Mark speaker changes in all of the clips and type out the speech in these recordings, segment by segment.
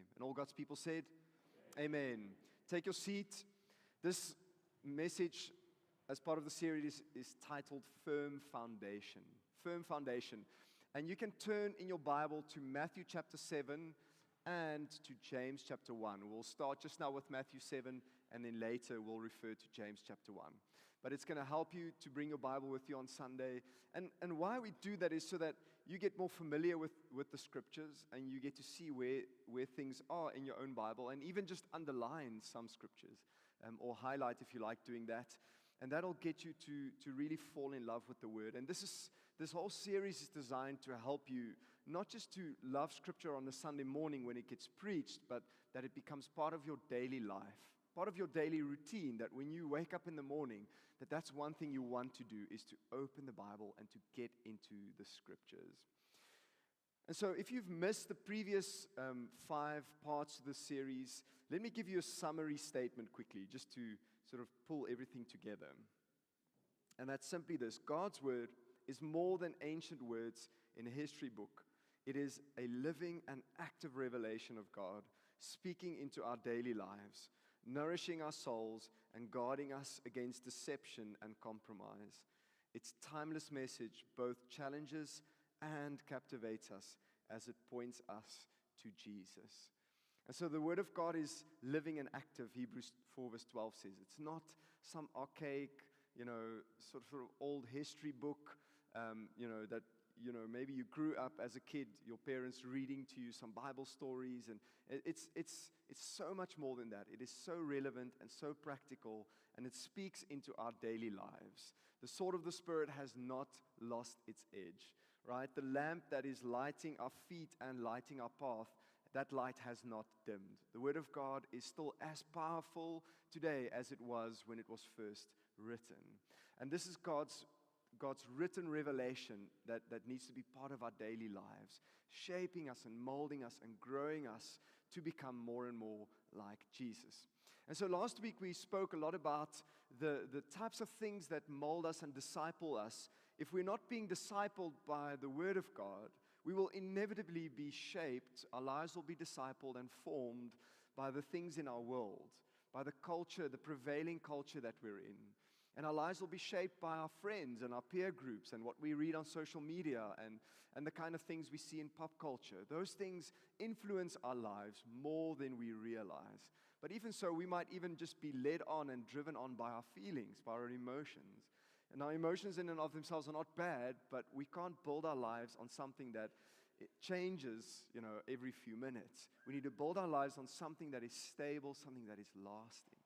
Speaker 1: name. And all God's people said, Amen. Take your seat. This message, as part of the series, is titled Firm Foundation. Firm Foundation. And you can turn in your Bible to Matthew chapter 7 and to James chapter 1. We'll start just now with Matthew 7, and then later we'll refer to James chapter 1. But it's going to help you to bring your Bible with you on Sunday. And why we do that is so that you get more familiar with the Scriptures, and you get to see where things are in your own Bible, and even just underline some Scriptures, or highlight if you like doing that. And that'll get you to really fall in love with the Word. And this whole series is designed to help you not just to love Scripture on a Sunday morning when it gets preached, but that it becomes part of your daily life, part of your daily routine, that when you wake up in the morning, that's one thing you want to do is to open the Bible and to get into the Scriptures. And so if you've missed the previous 5 parts of the series, let me give you a summary statement quickly, just to sort of pull everything together. And that's simply this: God's Word is more than ancient words in a history book. It is a living and active revelation of God, speaking into our daily lives, nourishing our souls, and guarding us against deception and compromise. Its timeless message both challenges and captivates us as it points us to Jesus. And so the Word of God is living and active, Hebrews 4 verse 12 says. It's not some archaic, sort of old history book, that, maybe you grew up as a kid, your parents reading to you some Bible stories, and it's so much more than that. It is so relevant and so practical, and it speaks into our daily lives. The sword of the Spirit has not lost its edge, right? The lamp that is lighting our feet and lighting our path, that light has not dimmed. The Word of God is still as powerful today as it was when it was first written. And this is God's written revelation that needs to be part of our daily lives, shaping us and molding us and growing us to become more and more like Jesus. And so last week we spoke a lot about the types of things that mold us and disciple us. If we're not being discipled by the Word of God, we will inevitably be shaped, our lives will be discipled and formed by the things in our world, by the culture, the prevailing culture that we're in. And our lives will be shaped by our friends and our peer groups and what we read on social media and the kind of things we see in pop culture. Those things influence our lives more than we realize. But even so, we might even just be led on and driven on by our feelings, by our emotions. And our emotions in and of themselves are not bad, but we can't build our lives on something that it changes, every few minutes. We need to build our lives on something that is stable, something that is lasting.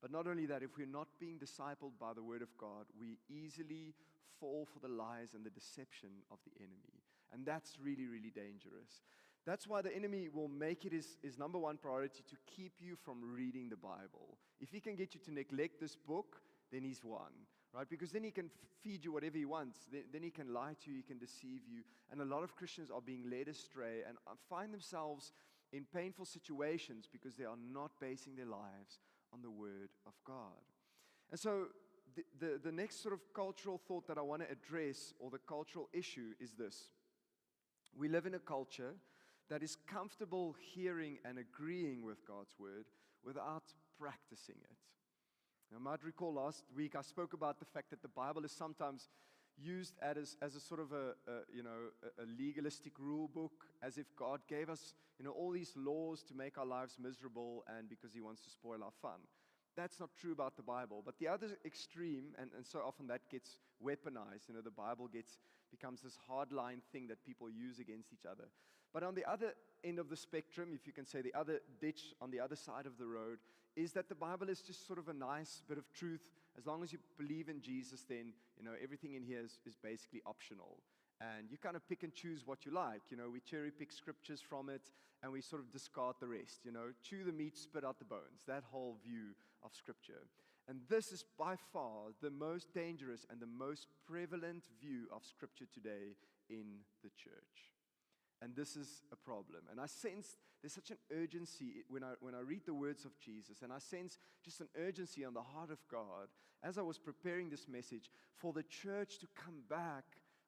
Speaker 1: But not only that, if we're not being discipled by the Word of God, we easily fall for the lies and the deception of the enemy. And that's really, really dangerous. That's why the enemy will make it his number one priority to keep you from reading the Bible. If he can get you to neglect this book, then he's won, right? Because then he can feed you whatever he wants. Then he can lie to you, he can deceive you. And a lot of Christians are being led astray and find themselves in painful situations because they are not basing their lives on the Word of God. And so the next sort of cultural thought that I want to address, or the cultural issue, is this. We live in a culture that is comfortable hearing and agreeing with God's Word without practicing it. Now, you might recall last week I spoke about the fact that the Bible is sometimes used as a sort of a legalistic rule book, as if God gave us all these laws to make our lives miserable and because He wants to spoil our fun. That's not true about the Bible. But the other extreme, and so often that gets weaponized. The Bible becomes this hardline thing that people use against each other. But on the other end of the spectrum, if you can say the other ditch on the other side of the road, is that the Bible is just sort of a nice bit of truth. As long as you believe in Jesus, then everything in here is basically optional. And you kind of pick and choose what you like. We cherry pick scriptures from it, and we sort of discard the rest. Chew the meat, spit out the bones. That whole view of Scripture. And this is by far the most dangerous and the most prevalent view of Scripture today in the church. And this is a problem. And I sense there's such an urgency when I read the words of Jesus, and I sense just an urgency on the heart of God as I was preparing this message for the church to come back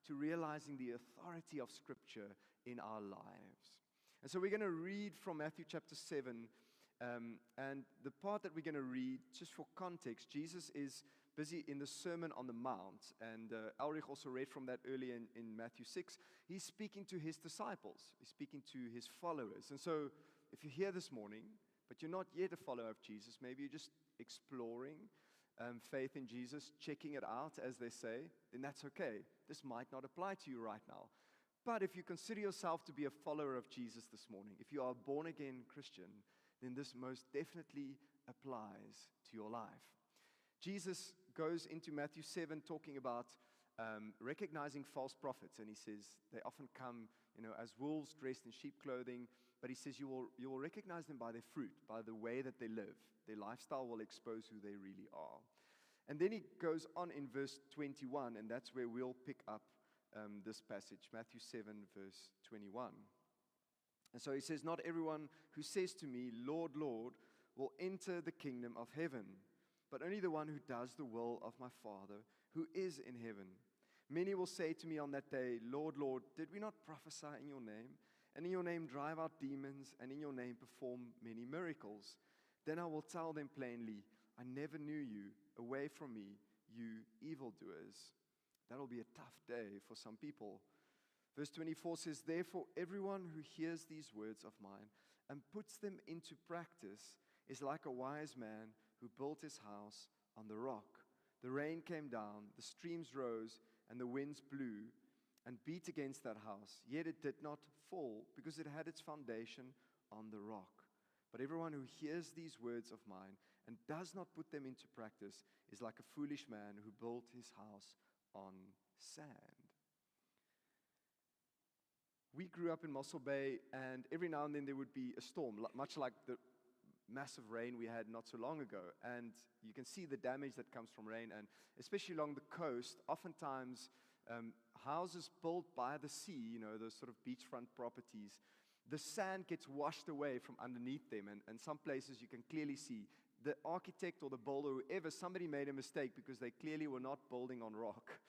Speaker 1: to realizing the authority of Scripture in our lives. And so we're going to read from Matthew chapter 7. And the part that we're going to read, just for context, Jesus is busy in the Sermon on the Mount. And Ulrich also read from that earlier in Matthew 6. He's speaking to his disciples. He's speaking to his followers. And so if you're here this morning, but you're not yet a follower of Jesus, maybe you're just exploring faith in Jesus, checking it out, as they say, then that's okay. This might not apply to you right now. But if you consider yourself to be a follower of Jesus this morning, if you are a born-again Christian, then this most definitely applies to your life. Jesus goes into Matthew 7 talking about recognizing false prophets, and he says they often come, as wolves dressed in sheep clothing, but he says you will recognize them by their fruit, by the way that they live. Their lifestyle will expose who they really are. And then he goes on in verse 21, and that's where we'll pick up this passage, Matthew 7, verse 21. And so he says, "Not everyone who says to me, 'Lord, Lord,' will enter the kingdom of heaven, but only the one who does the will of my Father who is in heaven. Many will say to me on that day, 'Lord, Lord, did we not prophesy in your name, and in your name drive out demons, and in your name perform many miracles?' Then I will tell them plainly, 'I never knew you. Away from me, you evildoers.'" That'll be a tough day for some people. Verse 24 says, "Therefore everyone who hears these words of mine and puts them into practice is like a wise man who built his house on the rock. The rain came down, the streams rose, and the winds blew and beat against that house. Yet it did not fall because it had its foundation on the rock. But everyone who hears these words of mine and does not put them into practice is like a foolish man who built his house on sand." We grew up in Mossel Bay, and every now and then there would be a storm, much like the massive rain we had not so long ago. And you can see the damage that comes from rain, and especially along the coast, oftentimes houses built by the sea, those sort of beachfront properties, the sand gets washed away from underneath them, and some places you can clearly see the architect or the builder, whoever, somebody made a mistake because they clearly were not building on rock.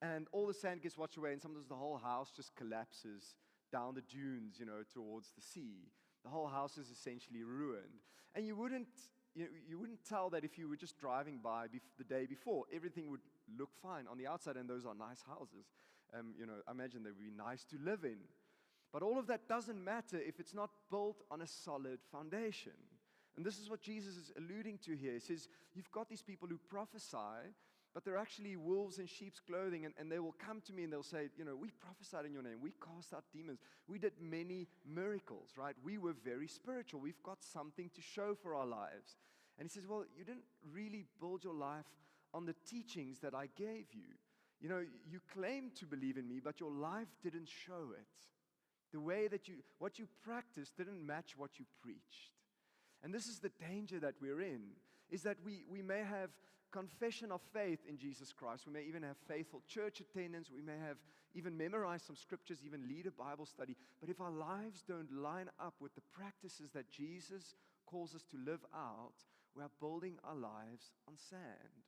Speaker 1: And all the sand gets washed away, and sometimes the whole house just collapses down the dunes, towards the sea. The whole house is essentially ruined. And you wouldn't tell that if you were just driving by the day before. Everything would look fine on the outside, and those are nice houses. I imagine they would be nice to live in. But all of that doesn't matter if it's not built on a solid foundation. And this is what Jesus is alluding to here. He says, you've got these people who prophesy, but they're actually wolves in sheep's clothing, and they will come to me and they'll say, we prophesied in your name. We cast out demons. We did many miracles, right? We were very spiritual. We've got something to show for our lives. And he says, well, you didn't really build your life on the teachings that I gave you. You claimed to believe in me, but your life didn't show it. The way that what you practiced didn't match what you preached. And this is the danger that we're in, is that we may have confession of faith in Jesus Christ. We may even have faithful church attendance. We may have even memorized some scriptures, even lead a Bible study. But if our lives don't line up with the practices that Jesus calls us to live out, we are building our lives on sand.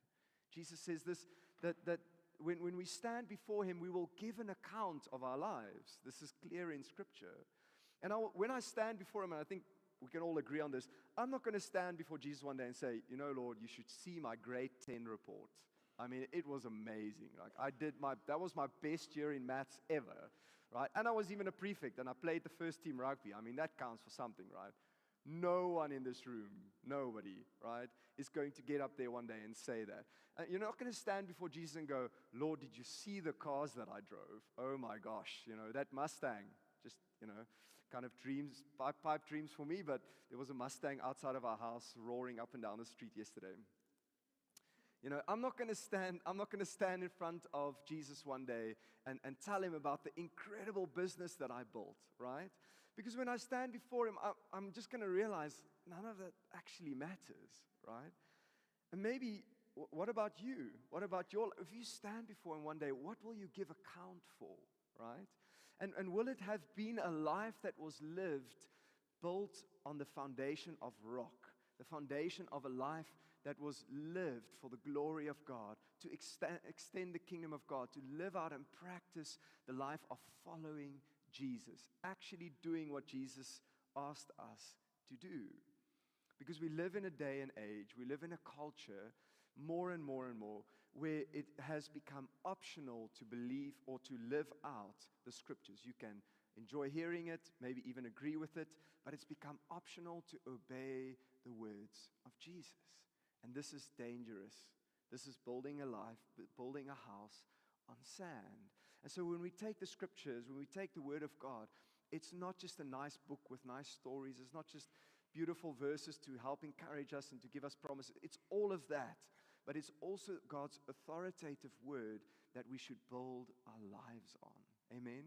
Speaker 1: Jesus says this, that when we stand before him, we will give an account of our lives. This is clear in Scripture. And when I stand before him, and I think we can all agree on this, I'm not going to stand before Jesus one day and say, Lord, you should see my grade 10 report. I mean, it was amazing. That was my best year in maths ever, right? And I was even a prefect, and I played the first team rugby. I mean, that counts for something, right? No one in this room, nobody, right, is going to get up there one day and say that. You're not going to stand before Jesus and go, Lord, did you see the cars that I drove? Oh my gosh, that Mustang, just, kind of dreams, pipe dreams for me, but there was a Mustang outside of our house roaring up and down the street yesterday. I'm not going to stand in front of Jesus one day and tell him about the incredible business that I built, right? Because when I stand before him, I'm just going to realize none of that actually matters, right? And maybe, what about you? What about if you stand before him one day, what will you give account for, right? And will it have been a life that was lived, built on the foundation of rock, the foundation of a life that was lived for the glory of God, to extend the kingdom of God, to live out and practice the life of following Jesus, actually doing what Jesus asked us to do. Because we live in a day and age, we live in a culture more and more and more where it has become optional to believe or to live out the scriptures. You can enjoy hearing it, maybe even agree with it, but it's become optional to obey the words of Jesus. And this is dangerous. This is building a life, building a house on sand. And so when we take the scriptures, when we take the word of God, it's not just a nice book with nice stories. It's not just beautiful verses to help encourage us and to give us promises. It's all of that. But it's also God's authoritative word that we should build our lives on. Amen?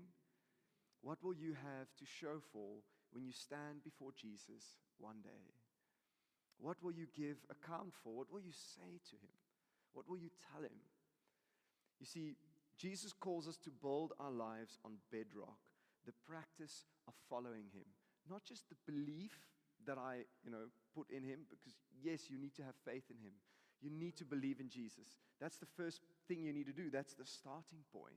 Speaker 1: What will you have to show for when you stand before Jesus one day? What will you give account for? What will you say to him? What will you tell him? You see, Jesus calls us to build our lives on bedrock, the practice of following him. Not just the belief that I, put in him, because yes, you need to have faith in him. You need to believe in Jesus. That's the first thing you need to do. That's the starting point.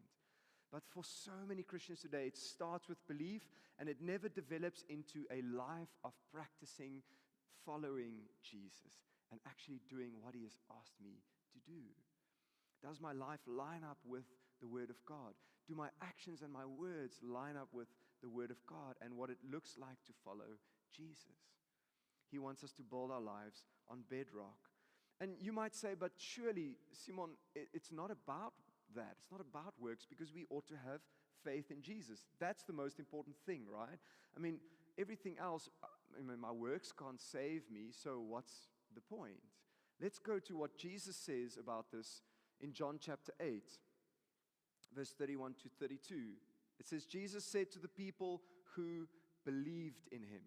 Speaker 1: But for so many Christians today, it starts with belief and it never develops into a life of practicing following Jesus and actually doing what he has asked me to do. Does my life line up with the Word of God? Do my actions and my words line up with the Word of God and what it looks like to follow Jesus? He wants us to build our lives on bedrock. And you might say, but surely, Simon, it's not about that. It's not about works, because we ought to have faith in Jesus. That's the most important thing, right? I mean, everything else, my works can't save me, so what's the point? Let's go to what Jesus says about this in John chapter 8, verse 31 to 32. It says, Jesus said to the people who believed in him,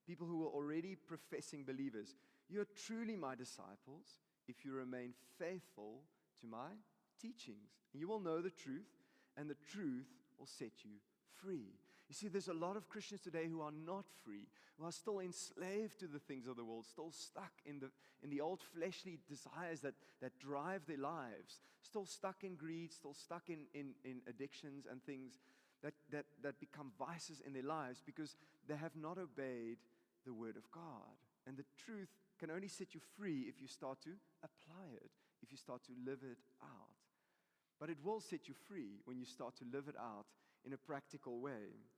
Speaker 1: people who were already professing believers, "You are truly my disciples if you remain faithful to my teachings. And you will know the truth, and the truth will set you free." You see, there's a lot of Christians today who are not free, who are still enslaved to the things of the world, still stuck in the old fleshly desires that drive their lives, still stuck in greed, still stuck in addictions and things that become vices in their lives because they have not obeyed the Word of God. And the truth can only set you free if you start to apply it, if you start to live it out. But it will set you free when you start to live it out in a practical way.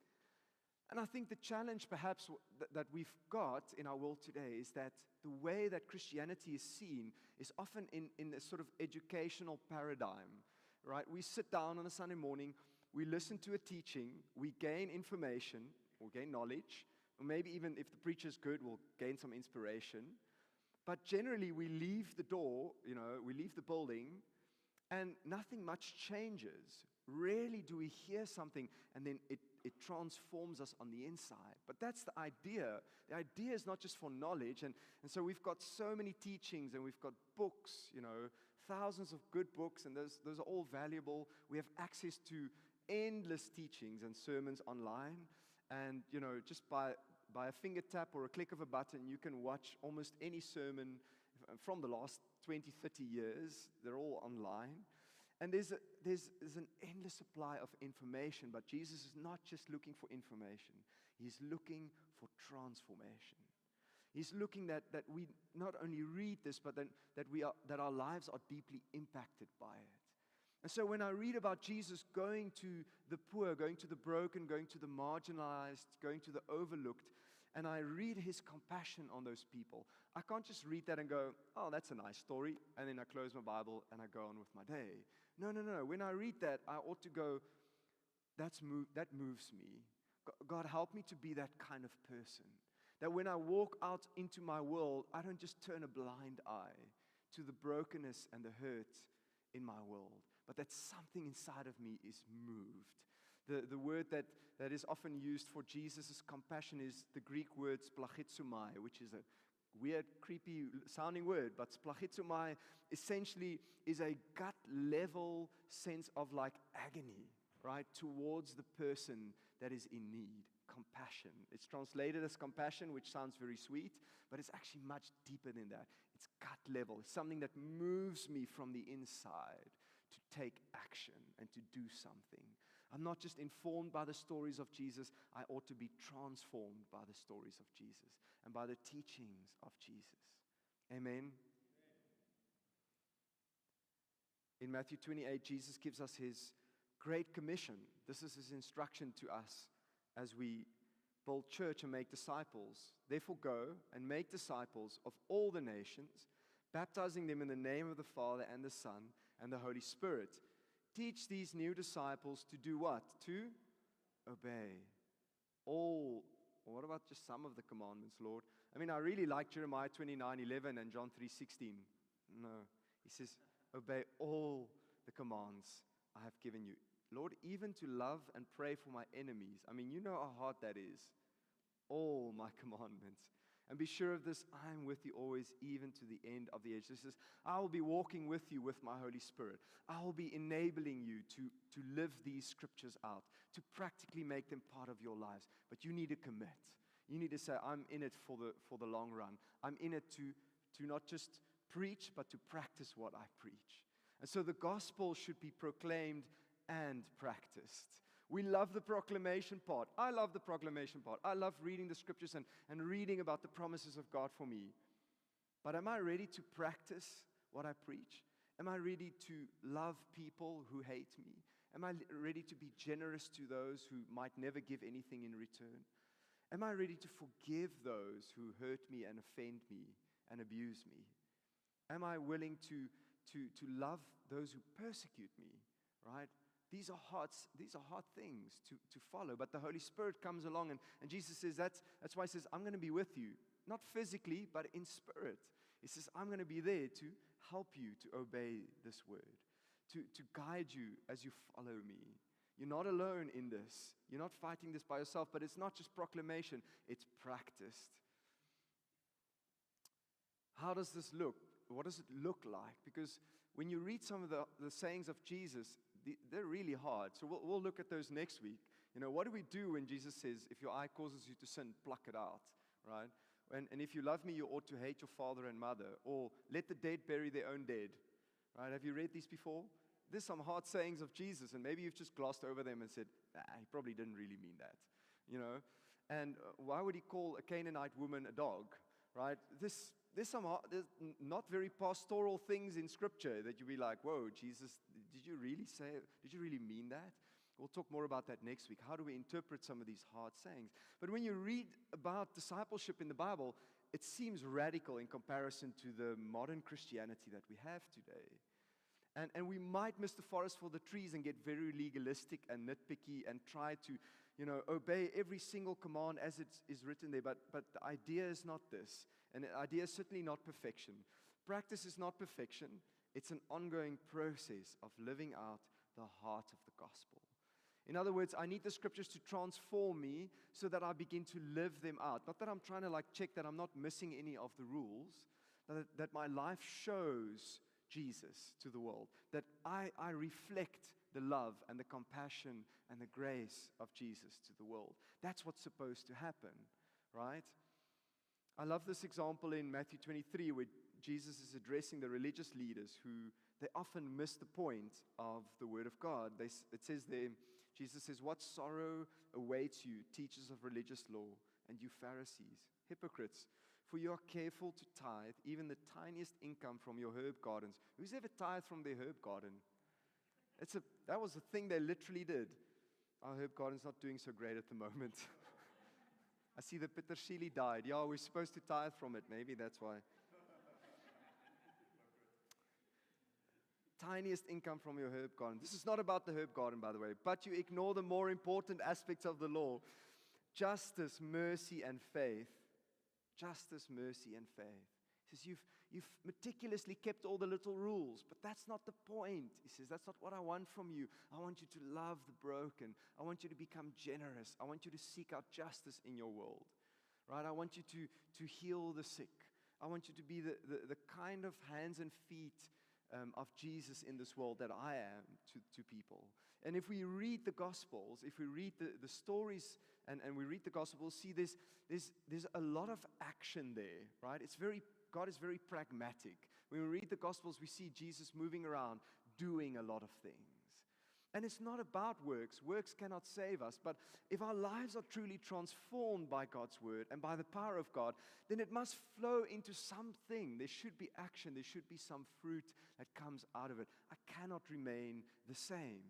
Speaker 1: And I think the challenge perhaps that we've got in our world today is that the way that Christianity is seen is often in a sort of educational paradigm, right? We sit down on a Sunday morning, we listen to a teaching, we gain information, or gain knowledge, or maybe even if the preacher's good, we'll gain some inspiration. But generally, we leave the door, we leave the building, and nothing much changes. Rarely do we hear something, and then it transforms us on the inside. But that's the idea. The idea is not just for knowledge, and so we've got so many teachings, and we've got books, thousands of good books, and those are all valuable. We have access to endless teachings and sermons online. And, just by a finger tap or a click of a button, you can watch almost any sermon from the last 20, 30 years. They're all online. And there's an endless supply of information, but Jesus is not just looking for information. He's looking for transformation. He's looking that we not only read this, but that our lives are deeply impacted by it. And so when I read about Jesus going to the poor, going to the broken, going to the marginalized, going to the overlooked, and I read his compassion on those people, I can't just read that and go, "Oh, that's a nice story," and then I close my Bible and I go on with my day. No. When I read that, I ought to go, that moves me. God, help me to be that kind of person. That when I walk out into my world, I don't just turn a blind eye to the brokenness and the hurt in my world, but that something inside of me is moved. The word that is often used for Jesus' compassion is the Greek word splachizomai, which is a weird, creepy sounding word, but splachizomai essentially is a gut level sense of like agony, right, towards the person that is in need. Compassion. It's translated as compassion, which sounds very sweet, but it's actually much deeper than that. It's gut level. It's something that moves me from the inside to take action and to do something. I'm not just informed by the stories of Jesus. I ought to be transformed by the stories of Jesus and by the teachings of Jesus. Amen. In Matthew 28, Jesus gives us His Great Commission. This is His instruction to us as we build church and make disciples. Therefore go and make disciples of all the nations, baptizing them in the name of the Father and the Son and the Holy Spirit. Teach these new disciples to do what? To obey all. What about just some of the commandments, Lord? I mean, I really like Jeremiah 29:11 and John 3:16. No, He says, obey all the commands I have given you. Lord, even to love and pray for my enemies. I mean, you know how hard that is. All my commandments. And be sure of this, I am with you always, even to the end of the age. This is, I will be walking with you with my Holy Spirit. I will be enabling you to live these scriptures out, to practically make them part of your lives. But you need to commit. You need to say, I'm in it for the long run. I'm in it to not just preach, but to practice what I preach. And so the gospel should be proclaimed and practiced. We love the proclamation part. I love the proclamation part. I love reading the scriptures and reading about the promises of God for me. But am I ready to practice what I preach? Am I ready to love people who hate me? Am I ready to be generous to those who might never give anything in return? Am I ready to forgive those who hurt me and offend me and abuse me? Am I willing to love those who persecute me, right? These are hard things to follow, but the Holy Spirit comes along, and Jesus says that's why He says, I'm going to be with you, not physically, but in spirit. He says, I'm going to be there to help you to obey this word, to guide you as you follow me. You're not alone in this. You're not fighting this by yourself, but it's not just proclamation, it's practiced. How does this look? What does it look like? Because when you read some of the sayings of Jesus, they're really hard. So we'll look at those next week. You know, what do we do when Jesus says, if your eye causes you to sin, pluck it out, right? And if you love me, you ought to hate your father and mother. Or let the dead bury their own dead, right? Have you read these before? There's some hard sayings of Jesus, and maybe you've just glossed over them and said, he probably didn't really mean that, you know? And why would He call a Canaanite woman a dog, right? There's not very pastoral things in Scripture that you'd be like, whoa, Jesus, did you really mean that? We'll talk more about that next week. How do we interpret some of these hard sayings? But when you read about discipleship in the Bible, it seems radical in comparison to the modern Christianity that we have today. And we might miss the forest for the trees and get very legalistic and nitpicky and try to, obey every single command as it is written there. But the idea is not this. And the idea is certainly not perfection. Practice is not perfection. It's an ongoing process of living out the heart of the gospel. In other words, I need the scriptures to transform me so that I begin to live them out. Not that I'm trying to check that I'm not missing any of the rules, but that my life shows Jesus to the world. That I reflect the love and the compassion and the grace of Jesus to the world. That's what's supposed to happen, right? I love this example in Matthew 23 where Jesus is addressing the religious leaders who they often miss the point of the Word of God. It says there, Jesus says, what sorrow awaits you, teachers of religious law, and you Pharisees, hypocrites, for you are careful to tithe even the tiniest income from your herb gardens. Who's ever tithed from their herb garden? That was a thing they literally did. Our herb garden's not doing so great at the moment. I see the petersilie died. Yeah, we're supposed to tithe from it. Maybe that's why. Tiniest income from your herb garden. This is not about the herb garden, by the way, but you ignore the more important aspects of the law. Justice, mercy, and faith. Justice, mercy, and faith. He says, you've meticulously kept all the little rules, but that's not the point. He says, that's not what I want from you. I want you to love the broken. I want you to become generous. I want you to seek out justice in your world, right? I want you to heal the sick. I want you to be the kind of hands and feet of Jesus in this world that I am to people. And if we read the Gospels, if we read the stories and we read the Gospels, we'll see there's a lot of action there, right? God is very pragmatic. When we read the Gospels, we see Jesus moving around, doing a lot of things. And it's not about works. Works cannot save us. But if our lives are truly transformed by God's word and by the power of God, then it must flow into something. There should be action. There should be some fruit that comes out of it. I cannot remain the same.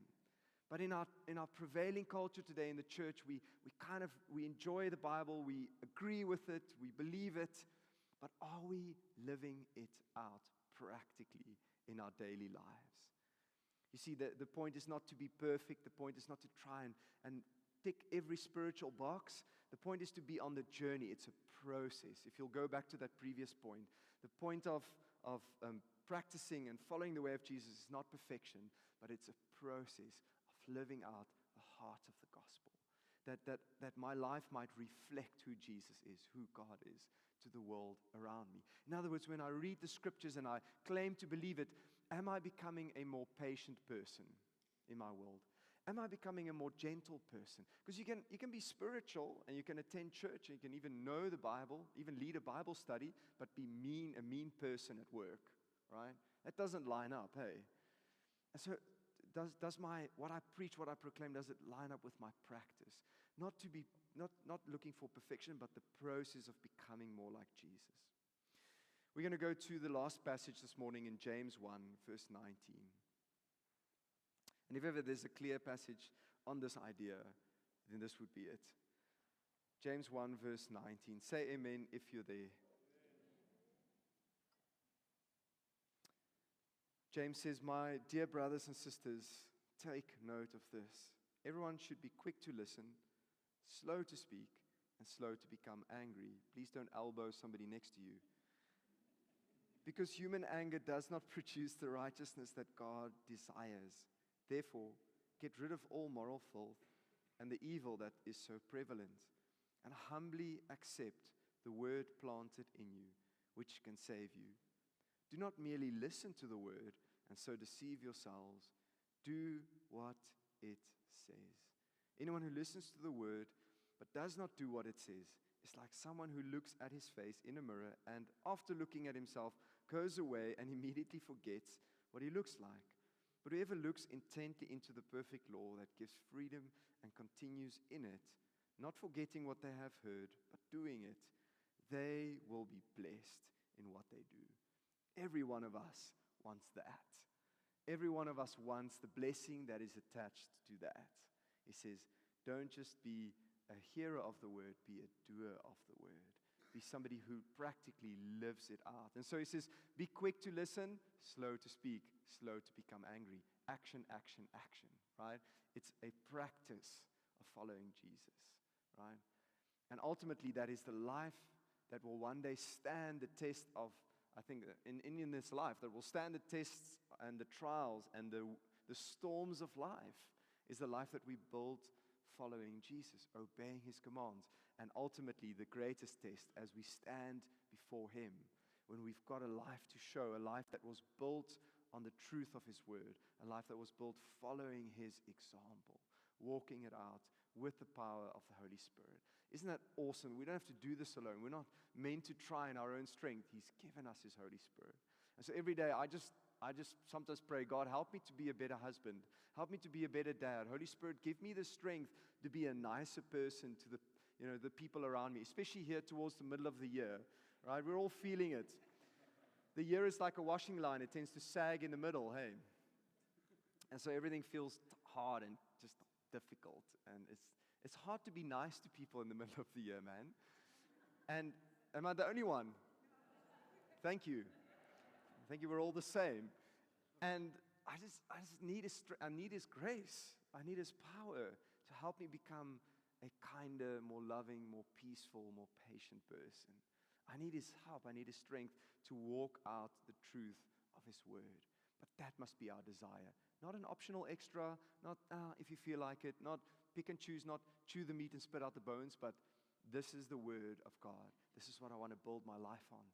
Speaker 1: But in our prevailing culture today in the church, we enjoy the Bible, we agree with it, we believe it, but are we living it out practically in our daily lives? You see, the point is not to be perfect. The point is not to try and tick every spiritual box. The point is to be on the journey. It's a process. If you'll go back to that previous point, the point of practicing and following the way of Jesus is not perfection, but it's a process of living out the heart of the gospel. That my life might reflect who Jesus is, who God is to the world around me. In other words, when I read the scriptures and I claim to believe it, am I becoming a more patient person in my world? Am I becoming a more gentle person? Because you can be spiritual and you can attend church and you can even know the Bible, even lead a Bible study, but be a mean person at work, right? That doesn't line up, hey? And so does what I preach, what I proclaim, does it line up with my practice? Not looking for perfection, but the process of becoming more like Jesus. We're going to go to the last passage this morning in James 1, verse 19. And if ever there's a clear passage on this idea, then this would be it. James 1, verse 19. Say amen if you're there. James says, "My dear brothers and sisters, take note of this. Everyone should be quick to listen, slow to speak, and slow to become angry." Please don't elbow somebody next to you. Because human anger does not produce the righteousness that God desires. Therefore, get rid of all moral filth and the evil that is so prevalent, and humbly accept the word planted in you, which can save you. Do not merely listen to the word and so deceive yourselves. Do what it says. Anyone who listens to the word but does not do what it says is like someone who looks at his face in a mirror and after looking at himself goes away and immediately forgets what he looks like. But whoever looks intently into the perfect law that gives freedom and continues in it, not forgetting what they have heard, but doing it, they will be blessed in what they do. Every one of us wants that. Every one of us wants the blessing that is attached to that. He says, don't just be a hearer of the word, be a doer of the word. Be somebody who practically lives it out. And so he says, be quick to listen, slow to speak, slow to become angry. Action, action, action, right? It's a practice of following Jesus, right? And ultimately, that is the life that will one day stand the test of, I think, in this life, that will stand the tests and the trials and the storms of life, is the life that we build following Jesus, obeying his commands. And ultimately, the greatest test as we stand before him, when we've got a life to show, a life that was built on the truth of his word, a life that was built following his example, walking it out with the power of the Holy Spirit. Isn't that awesome? We don't have to do this alone. We're not meant to try in our own strength. He's given us his Holy Spirit. And so every day I just sometimes pray, God, help me to be a better husband. Help me to be a better dad. Holy Spirit, give me the strength to be a nicer person to the people around me, especially here towards the middle of the year, right? We're all feeling it. The year is like a washing line. It tends to sag in the middle, hey? And so everything feels hard and just difficult. And it's hard to be nice to people in the middle of the year, man. And am I the only one? Thank you. Thank you, we're all the same. And I just need his grace. I need his power to help me become a kinder, more loving, more peaceful, more patient person. I need his help. I need his strength to walk out the truth of his word. But that must be our desire. Not an optional extra, not if you feel like it, not pick and choose, not chew the meat and spit out the bones, but this is the word of God. This is what I want to build my life on.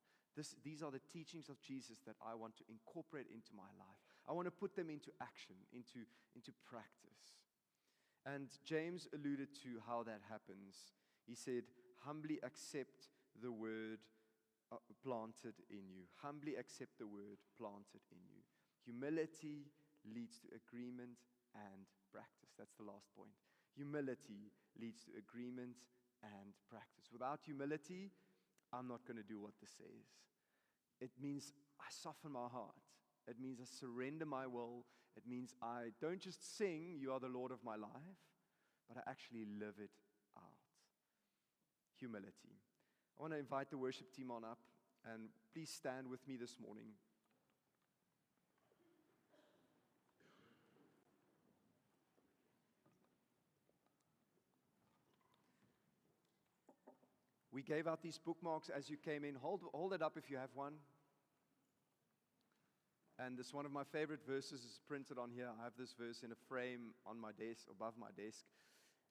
Speaker 1: These are the teachings of Jesus that I want to incorporate into my life. I want to put them into action, into practice. And James alluded to how that happens. He said, humbly accept the word planted in you. Humbly accept the word planted in you. Humility leads to agreement and practice. That's the last point. Humility leads to agreement and practice. Without humility, I'm not going to do what this says. It means I soften my heart. It means I surrender my will. It means I don't just sing, "You are the Lord of my life," but I actually live it out. Humility. I want to invite the worship team on up, and please stand with me this morning. We gave out these bookmarks as you came in. Hold it up if you have one. And this one of my favorite verses is printed on here. I have this verse in a frame on my desk, above my desk.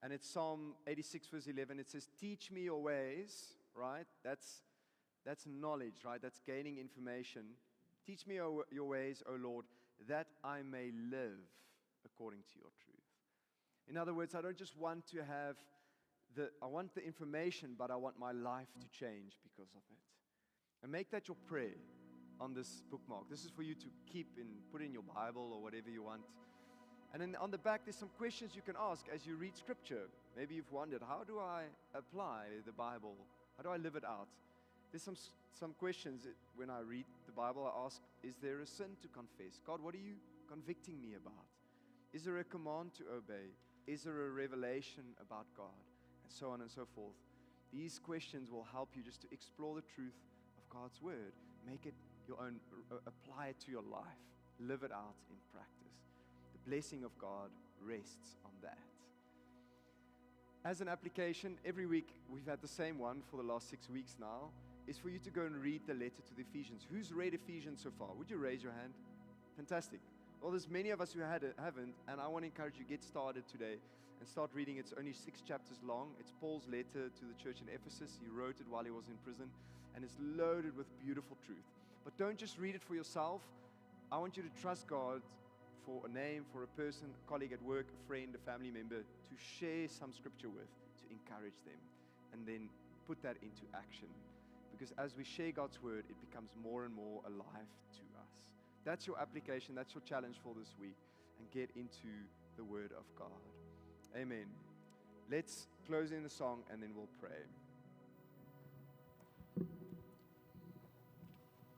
Speaker 1: And it's Psalm 86, verse 11. It says, "Teach me your ways," right? That's knowledge, right? That's gaining information. "Teach me your ways, O Lord, that I may live according to your truth." In other words, I don't just want to have I want the information, but I want my life to change because of it. And make that your prayer on this bookmark. This is for you to keep put in your Bible or whatever you want. And then on the back, there's some questions you can ask as you read Scripture. Maybe you've wondered, how do I apply the Bible? How do I live it out? There's some questions when I read the Bible. I ask, is there a sin to confess? God, what are you convicting me about? Is there a command to obey? Is there a revelation about God? And so on and so forth. These questions will help you just to explore the truth of God's Word. Make it your own. Apply it to your life. Live it out in practice. The blessing of God rests on that. As an application, every week, we've had the same one for the last 6 weeks now, is for you to go and read the letter to the Ephesians. Who's read Ephesians so far? Would you raise your hand? Fantastic. Well, there's many of us who haven't, and I want to encourage you, get started today and start reading. It's only 6 chapters long. It's Paul's letter to the church in Ephesus. He wrote it while he was in prison, and it's loaded with beautiful truth. But don't just read it for yourself. I want you to trust God for a name, for a person, a colleague at work, a friend, a family member, to share some scripture with, to encourage them, and then put that into action. Because as we share God's word, it becomes more and more alive to us. That's your application, that's your challenge for this week, and get into the word of God. Amen. Let's close in the song and then we'll pray.